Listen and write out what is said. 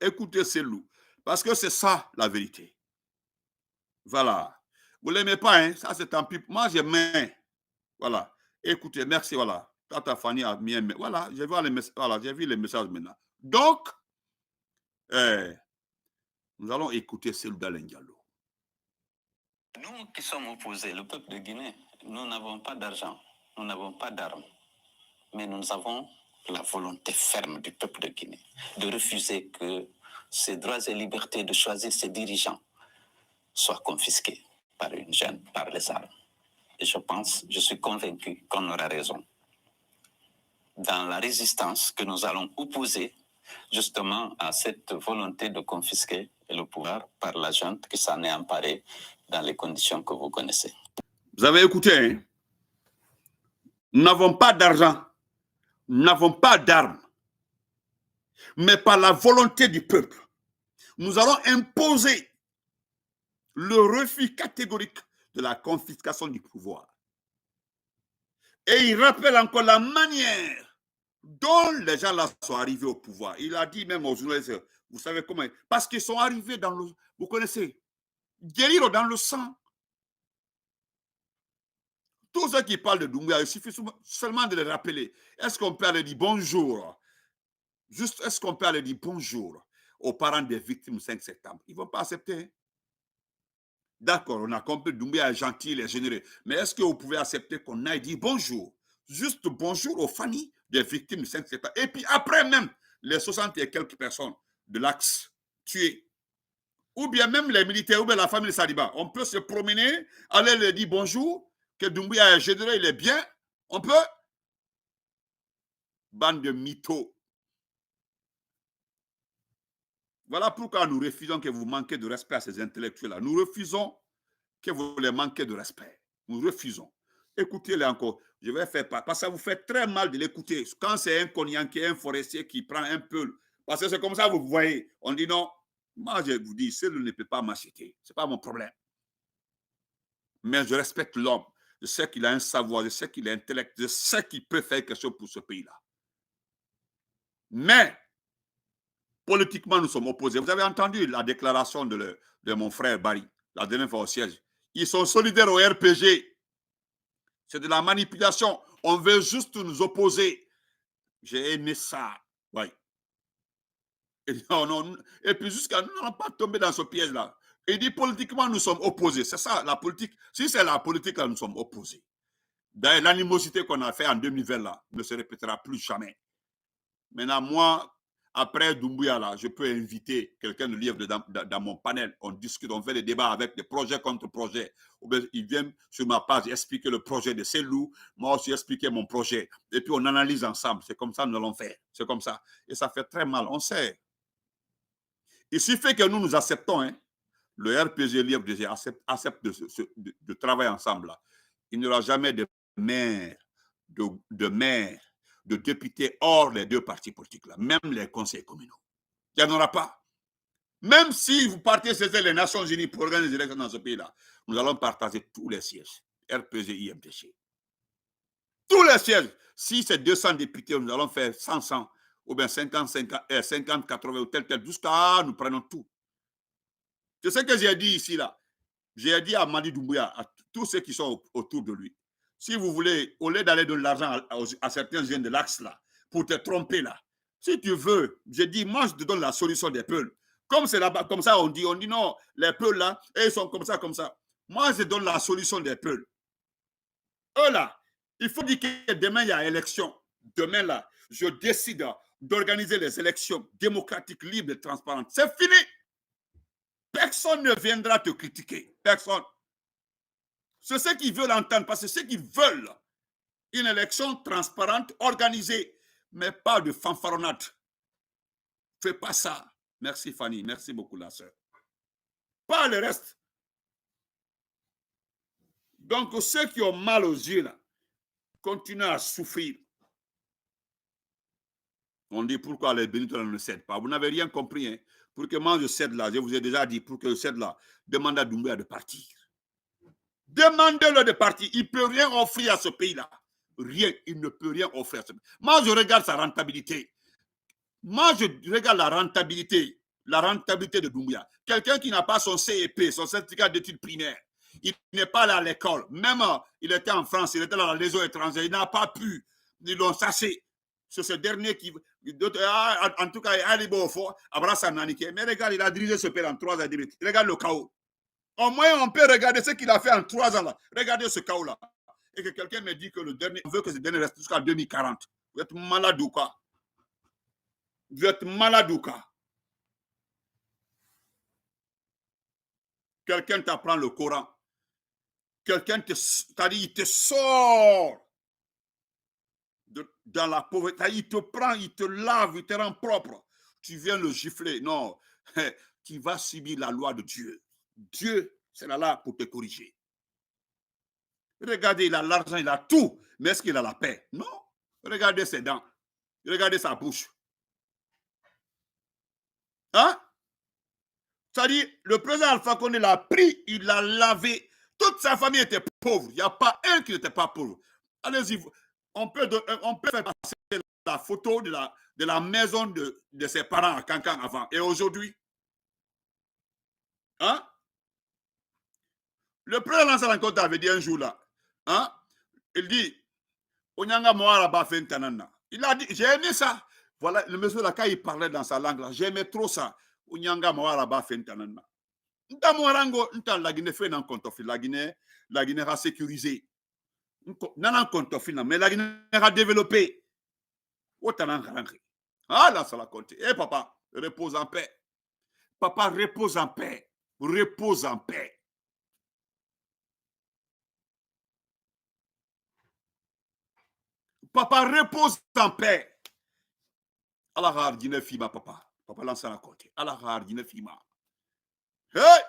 Écoutez Selou. Parce que c'est ça la vérité. Voilà. Vous ne l'aimez pas, hein? Ça c'est tant pis. Moi, j'aime. Voilà. Écoutez, merci, voilà. Tata Fanny a mis un... Voilà, voilà, j'ai vu les messages maintenant. Donc, nous allons écouter Selou Dalein Diallo. Nous qui sommes opposés, le peuple de Guinée, nous n'avons pas d'argent, nous n'avons pas d'armes, mais nous avons la volonté ferme du peuple de Guinée de refuser que ses droits et libertés de choisir ses dirigeants soient confisqués par une jeune, par les armes. Et je suis convaincu qu'on aura raison dans la résistance que nous allons opposer justement à cette volonté de confisquer le pouvoir par la junte qui s'en est emparée dans les conditions que vous connaissez. Vous avez écouté, hein? Nous n'avons pas d'argent, nous n'avons pas d'armes, mais par la volonté du peuple, nous allons imposer le refus catégorique de la confiscation du pouvoir. Et il rappelle encore la manière dont les gens là sont arrivés au pouvoir. Il a dit même aux journalistes, vous savez comment, parce qu'ils sont arrivés dans le, vous connaissez, guérir dans le sang. Tous ceux qui parlent de Doumbouya, il suffit seulement de les rappeler. Est-ce qu'on peut aller dire bonjour? Juste, est-ce qu'on peut aller dire bonjour aux parents des victimes du 5 septembre? Ils ne vont pas accepter. D'accord, on a compris, Doumbouya est gentil, il est généreux. Mais est-ce que vous pouvez accepter qu'on aille dire bonjour? Juste bonjour aux familles des victimes du 5 septembre. Et puis après même, les 60 et quelques personnes de l'Axe tuées. Ou bien même les militaires, ou bien la famille de Saliba. On peut se promener, aller leur dire bonjour, que Doumbouya est généreux, il est bien. On peut. Bande de mythos. Voilà pourquoi nous refusons que vous manquiez de respect à ces intellectuels-là. Nous refusons que vous les manquiez de respect. Nous refusons. Écoutez-les encore. Je vais faire pas. Parce que ça vous fait très mal de l'écouter. Quand c'est un cognacier, un forestier qui prend un peu. Parce que c'est comme ça, vous voyez. On dit non. Moi, je vous dis, celui ne peut pas m'acheter. Ce n'est pas mon problème. Mais je respecte l'homme. Je sais qu'il a un savoir, je sais qu'il est intellect, je sais qu'il peut faire quelque chose pour ce pays-là. Mais, politiquement, nous sommes opposés. Vous avez entendu la déclaration de mon frère Barry, la dernière fois au siège. Ils sont solidaires au RPG. C'est de la manipulation. On veut juste nous opposer. J'ai aimé ça. Oui. Et puis jusqu'à nous n'allons pas tomber dans ce piège-là. Il dit politiquement, nous sommes opposés. C'est ça, la politique. Si c'est la politique, là, nous sommes opposés. D'ailleurs, l'animosité qu'on a fait en 2020, là, ne se répétera plus jamais. Maintenant, moi, après Doumbouya, là, je peux inviter quelqu'un de livre dans mon panel. On discute, on fait des débats avec des projets contre projets. Ils viennent sur ma page expliquer le projet de Selou. Moi aussi, expliquer mon projet. Et puis, on analyse ensemble. C'est comme ça que nous allons faire. C'est comme ça. Et ça fait très mal. On sait. Il suffit que nous acceptons. Hein. Le RPG Livre accepte de travailler ensemble. Là. Il n'y aura jamais de maire, de députés hors les deux partis politiques, là, même les conseils communaux. Il n'y en aura pas. Même si vous partez saisir les Nations Unies pour organiser les élections dans ce pays-là, nous allons partager tous les sièges, RPG, IMTC. Tous les sièges. Si c'est 200 députés, nous allons faire 100, ou bien 50, 80, ou tel, jusqu'à nous prenons tout. C'est ce que j'ai dit ici, là. J'ai dit à Madi Doumbouya, à tous ceux qui sont autour de lui, si vous voulez, au lieu d'aller donner l'argent à certains jeunes de l'Axe là, pour te tromper là, si tu veux, j'ai dit, moi je te donne la solution des Peuls. Comme c'est là-bas, comme ça on dit non, les Peuls là, ils sont comme ça, comme ça. Moi je donne la solution des Peuls. Eux là, il faut dire que demain il y a élection. Demain là, je décide d'organiser les élections démocratiques, libres et transparentes. C'est fini. Personne ne viendra te critiquer. Personne. C'est ce qu'ils veulent entendre, parce que c'est ce qu'ils veulent. Une élection transparente, organisée, mais pas de fanfaronnade. Fais pas ça. Merci Fanny, merci beaucoup la sœur. Pas le reste. Donc ceux qui ont mal aux yeux, là, continuent à souffrir. On dit pourquoi les béniteurs ne cèdent pas. Vous n'avez rien compris. Hein. Pour que moi je cède là, je vous ai déjà dit, pour que je cède là, demandez à Doumbouya de partir. Demandez-le de partir. Il ne peut rien offrir à ce pays-là. Rien. Il ne peut rien offrir à ce pays. Moi, je regarde sa rentabilité. Moi, je regarde la rentabilité la rentabilité de Doumbouya. Quelqu'un qui n'a pas son CEP, son certificat d'études primaires, il n'est pas allé à l'école. Même il était en France, il était dans la liaison étrangère, il n'a pas pu. Ils l'ont saché. C'est ce dernier qui. En tout cas, Ali Bofo, Abrassa Nanike. Mais regarde, il a dirigé ce pays en 3 ans. Regarde le chaos. Au moins, on peut regarder ce qu'il a fait en 3 ans. Là. Regardez ce chaos-là. Et que quelqu'un me dit que le dernier, on veut que ce dernier reste jusqu'à 2040. Vous êtes malade ou quoi? Vous êtes malade ou quoi? Quelqu'un t'apprend le Coran. Quelqu'un te sort dans la pauvreté. Il te prend, il te lave, il te rend propre. Tu viens le gifler. Non, tu vas subir la loi de Dieu. Dieu sera là pour te corriger. Regardez, il a l'argent, il a tout. Mais est-ce qu'il a la paix? Non. Regardez ses dents. Regardez sa bouche. Hein? C'est-à-dire, le président Alpha Condé l'a pris, il l'a lavé. Toute sa famille était pauvre. Il n'y a pas un qui n'était pas pauvre. Allez-y, on peut faire passer la photo de la maison de ses parents à Cancan avant. Et aujourd'hui, hein? Le président Lansana Conté avait dit un jour là, hein? Il dit, Onyanga Moaraba Fentanana. Il a dit, j'ai aimé ça. Voilà, le monsieur là, quand il parlait dans sa langue là, j'aimais trop ça. Onyanga Moaraba Fentanana. Nta Moarango, nta la Guinée fait dans Contofi. La Guinée a sécurisé. Nan Contofi, mais la Guinée a développé. Ah là, ça l'a compté. Eh papa, repose en paix. Papa, repose en paix. Repose en paix. Papa, repose en paix. Allah Guinée Fima, papa. Papa lance la compte. Allah Guinée Fima. Hey!